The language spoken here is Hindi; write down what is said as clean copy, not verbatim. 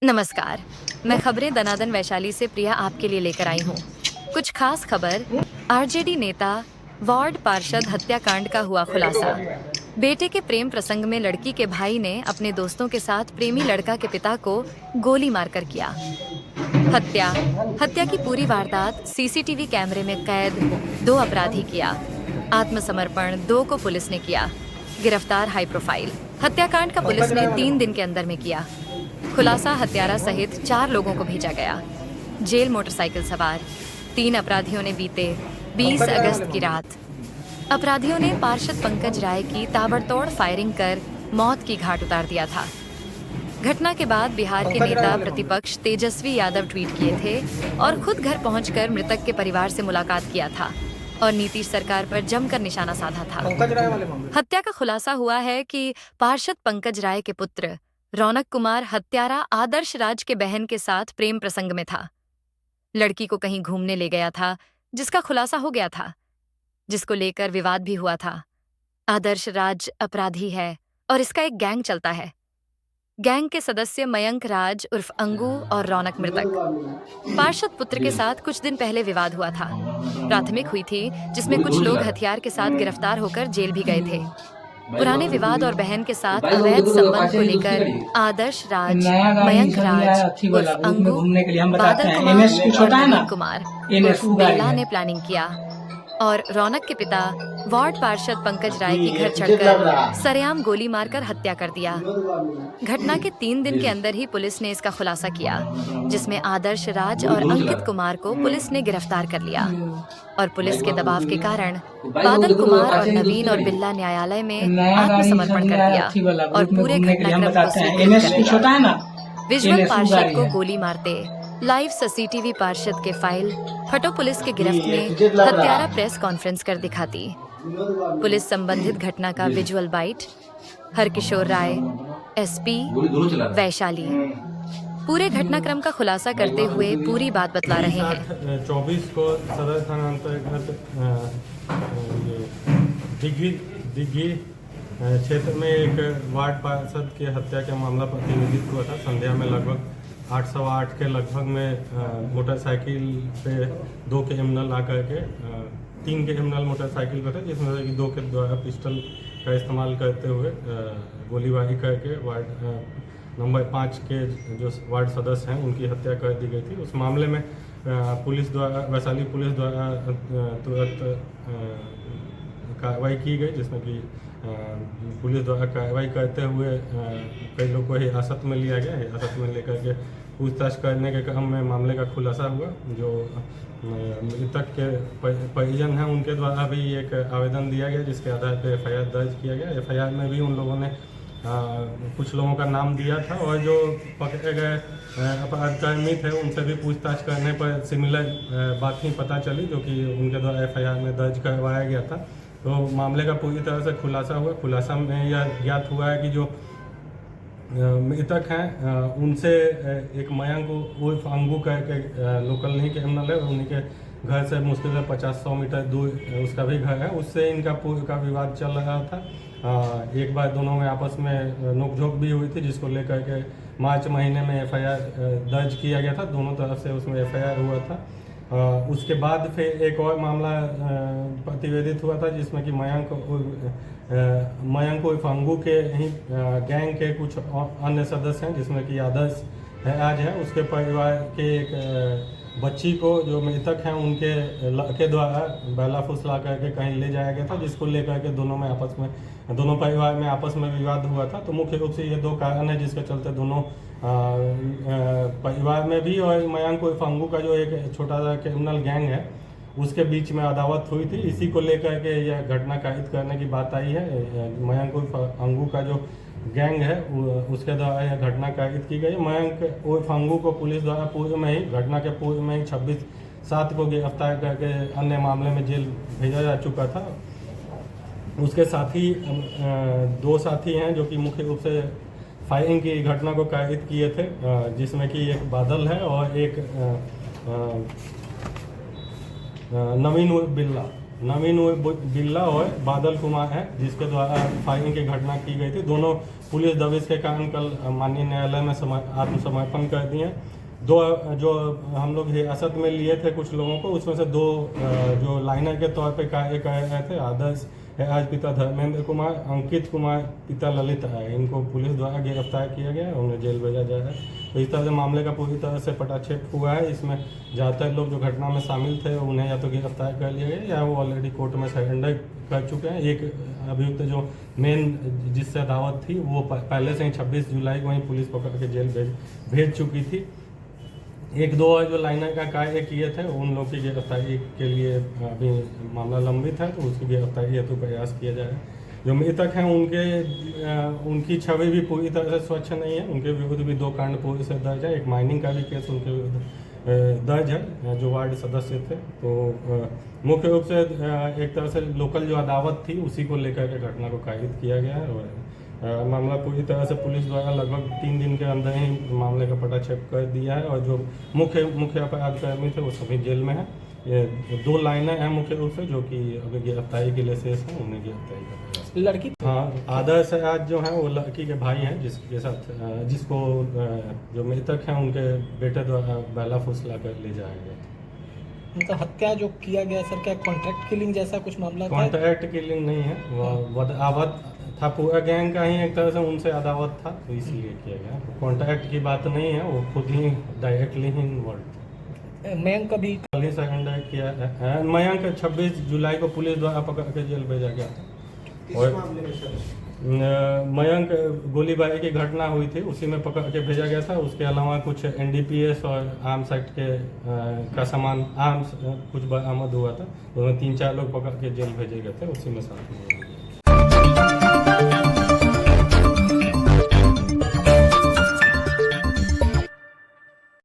नमस्कार, मैं खबरें दनादन वैशाली से प्रिया आपके लिए लेकर आई हूँ। कुछ खास खबर। आरजेडी नेता वार्ड पार्षद हत्याकांड का हुआ खुलासा। बेटे के प्रेम प्रसंग में लड़की के भाई ने अपने दोस्तों के साथ प्रेमी लड़का के पिता को गोली मारकर किया हत्या। हत्या की पूरी वारदात सीसीटीवी कैमरे में कैद। 2 अपराधी किया आत्मसमर्पण। 2 को पुलिस ने किया गिरफ्तार। हाई प्रोफाइल हत्याकांड का पुलिस ने 3 दिन के अंदर में किया खुलासा। हत्यारा सहित 4 लोगों को भेजा गया जेल। मोटरसाइकिल सवार 3 अपराधियों ने बीते 20 अगस्त की रात अपराधियों ने पार्षद पंकज राय की ताबड़तोड़ फायरिंग कर मौत की घाट उतार दिया था। घटना के बाद बिहार के नेता प्रतिपक्ष तेजस्वी यादव ट्वीट किए थे और खुद घर पहुंचकर मृतक के परिवार से मुलाकात किया था और नीतीश सरकार पर जमकर निशाना साधा था। हत्या का खुलासा हुआ है कि पार्षद पंकज राय के पुत्र रौनक कुमार हत्यारा आदर्श राज के बहन के साथ प्रेम प्रसंग में था। लड़की को कहीं घूमने ले गया था जिसका खुलासा हो गया था, जिसको लेकर विवाद भी हुआ था। आदर्श राज अपराधी है और इसका एक गैंग चलता है। गैंग के सदस्य मयंक राज उर्फ अंगू और रौनक मृतक पार्षद पुत्र के साथ कुछ दिन पहले विवाद हुआ था। प्राथमिक हुई थी जिसमें कुछ लोग हथियार के साथ गिरफ्तार होकर जेल भी गए थे। पुराने विवाद और बहन के साथ अवैध संबंध को लेकर आदर्श राज, मयंक राज उर्फ अंगू, बादल कुमार और नवीन कुमार उर्फ बेला ने प्लानिंग किया और रौनक के पिता वार्ड पार्षद पंकज राय की घर चढ़कर सरेआम गोली मारकर हत्या कर दिया। घटना के 3 दिन के अंदर ही पुलिस ने इसका खुलासा किया, जिसमें आदर्श राज और अंकित कुमार को पुलिस ने गिरफ्तार कर लिया और पुलिस के दबाव के कारण बादल कुमार और नवीन और बिल्ला न्यायालय में आत्मसमर्पण कर दिया और पूरे घटनाक्रम को स्वीकृत कर दिया। विजुअल पार्षद को गोली मारते लाइव सीसीटीवी पार्षद के फाइल फटो पुलिस के गिरफ्त में हत्यारा प्रेस कॉन्फ्रेंस कर दिखाती। पुलिस संबंधित घटना का विजुअल बाइट हरकिशोर राय, एसपी वैशाली, पूरे घटनाक्रम का खुलासा करते हुए पूरी बात बतला रहे हैं। 24 को सदर थाना अंतर्गत दिग्गी क्षेत्र में एक वार्ड पार्षद की हत्या का मामला प्रतिवेदित हुआ था। संध्या में लगभग 8:15 के लगभग में मोटरसाइकिल पे 2 क्रिमिनल आकर के 3 क्रिमिनल मोटरसाइकिल पर थे, जिसमें से 2 के द्वारा पिस्टल का इस्तेमाल करते हुए गोलीबारी करके वार्ड नंबर 5 के जो वार्ड सदस्य हैं उनकी हत्या कर दी गई थी। उस मामले में पुलिस द्वारा वैशाली पुलिस द्वारा तुरंत कार्रवाई की गई, जिसमें कि पुलिस द्वारा कार्रवाई करते हुए कई लोगों को हिरासत में लिया गया। हिरासत में लेकर के पूछताछ करने के क्रम में मामले का खुलासा हुआ। जो मृतक के परिजन हैं उनके द्वारा भी एक आवेदन दिया गया, जिसके आधार पर FIR दर्ज किया गया। FIR में भी उन लोगों ने कुछ लोगों का नाम दिया था और जो पकड़े गए अपराधकर्मी थे उनसे भी पूछताछ करने पर सिमिलर बात ही पता चली, जो कि उनके द्वारा FIR में दर्ज करवाया गया था। तो मामले का पूरी तरह से खुलासा हुआ। खुलासा में यह ज्ञात हुआ है कि जो मृतक हैं उनसे एक मयंक उर्फ अंगू का लोकल नहीं क्रिमिनल है, उन्हीं के घर से मुश्किल से 50-100 मीटर दूर उसका भी घर है। उससे इनका पूर्व का विवाद चल रहा था। एक बार दोनों में आपस में नोकझोंक भी हुई थी, जिसको लेकर के मार्च महीने में FIR दर्ज किया गया था। दोनों तरफ से उसमें FIR हुआ था। उसके बाद फिर एक और मामला प्रतिवेदित हुआ था, जिसमें कि मयंक उर्फ अंगू के ही गैंग के कुछ अन्य सदस्य हैं, जिसमें कि आदर्श आज है उसके परिवार के एक बच्ची को जो मृतक हैं उनके लड़के द्वारा बैला फुसला करके कहीं ले जाया गया था, जिसको लेकर के दोनों परिवार में आपस में विवाद हुआ था। तो मुख्य रूप से ये 2 कारण है जिसके चलते दोनों परिवार में भी और मयंक उर्फ अंगू का जो एक छोटा सा क्रिमिनल गैंग है उसके बीच में अदावत हुई थी। इसी को लेकर के यह घटना कारित करने की बात आई है। मयंक उर्फ अंगू का जो गैंग है उसके द्वारा यह घटना कारित की गई। मयंक उर्फ अंगू को पुलिस द्वारा घटना के पूर्व में ही 26/7 को गिरफ्तार करके अन्य मामले में जेल भेजा जा चुका था। उसके साथी 2 साथी हैं जो कि मुख्य रूप से फायरिंग की घटना को कारित किए थे, जिसमें कि एक बादल है और एक नवीन उर्फ बिल्ला। नवीन बिल्ला और बादल कुमार है, जिसके द्वारा फायरिंग की घटना की गई थी। दोनों पुलिस दबिश के कारण कल माननीय न्यायालय में आत्मसमर्पण कर दिए। दो जो हम लोग हिरासत में लिए थे कुछ लोगों को, उसमें से दो जो लाइनर के तौर पे कार्य कर रहे थे, आदर्श है आज पिता धर्मेंद्र कुमार, अंकित कुमार पिता ललित है, इनको पुलिस द्वारा गिरफ्तार किया गया है, उन्हें जेल भेजा जा रहा है। तो इस तरह से मामले का पूरी तरह से पटाक्षेप हुआ है। इसमें ज़्यादातर लोग जो घटना में शामिल थे उन्हें या तो गिरफ्तार कर लिया गया या वो ऑलरेडी कोर्ट में सरेंडर कर चुके हैं। एक अभियुक्त जो मेन जिससे अदावत थी वो पहले से ही 26 जुलाई को ही पुलिस पकड़ के जेल भेज चुकी थी। एक दो और जो लाइनर का कार्य किए थे उन लोग की गिरफ्तारी के लिए अभी मामला लंबित है, तो उसकी गिरफ्तारी हेतु प्रयास किया जा रहा है। जो मृतक हैं उनकी छवि भी पूरी तरह से स्वच्छ नहीं है। उनके विरुद्ध भी 2 कांड पूरी से दर्ज है। एक माइनिंग का भी केस उनके विरुद्ध दर्ज है, जो वार्ड सदस्य थे। तो मुख्य रूप से एक तरह से लोकल जो अदावत थी उसी को लेकर के घटना को कायद किया गया है और मामला पूरी तरह से पुलिस द्वारा लगभग 3 दिन के अंदर ही मामले का पटाक्षेप कर दिया है और जो मुख्य अपराधकर्मी थे वो सभी जेल में हैं। ये 2 लाइनें हैं मुख्य रूप से जो कि अभी गिरफ्तारी के लिए शेष हैं, उन्हें गिरफ्तारी कर दिया। लड़की हाँ, आदर्श आज जो हैं वो लड़की के भाई हैं, जिसके साथ जिसको जो मृतक हैं उनके बेटे द्वारा बैला फुसला कर ले जाया गया। उनका हत्या जो किया गया सर, क्या कॉन्ट्रैक्ट किलिंग जैसा कुछ मामला था? कॉन्ट्रैक्ट किलिंग नहीं है, वह अदावत था, पूरा गैंग का ही एक तरह से उनसे अदावत था, तो इसलिए किया गया। कॉन्ट्रैक्ट की बात नहीं है, वो खुद ही डायरेक्टली ही इन्वॉल्व थे। मयंक कभी कल ही सरेंडर किया है। मयंक 26 जुलाई को पुलिस द्वारा पकड़ के जेल भेजा गया था। और मयंक गोलीबारी की घटना हुई थी, उसी में पकड़ के भेजा गया था। उसके अलावा कुछ NDPS और आर्म्स एक्ट के का सामान आर्म्स कुछ बरामद हुआ था, उसमें 3-4 लोग पकड़ के जेल भेजे गए थे, उसी में साथ में